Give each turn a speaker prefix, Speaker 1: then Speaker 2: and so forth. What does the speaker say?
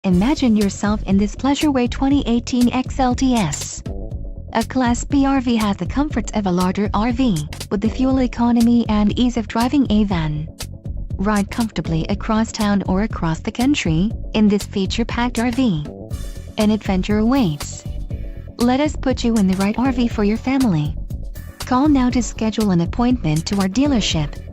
Speaker 1: Imagine yourself in this Pleasure-Way 2018 XLTS. A Class B RV has the comforts of a larger RV, with the fuel economy and ease of driving a van. Ride comfortably across town or across the country, in this feature-packed RV. An adventure awaits. Let us put you in the right RV for your family. Call now to schedule an appointment to our dealership.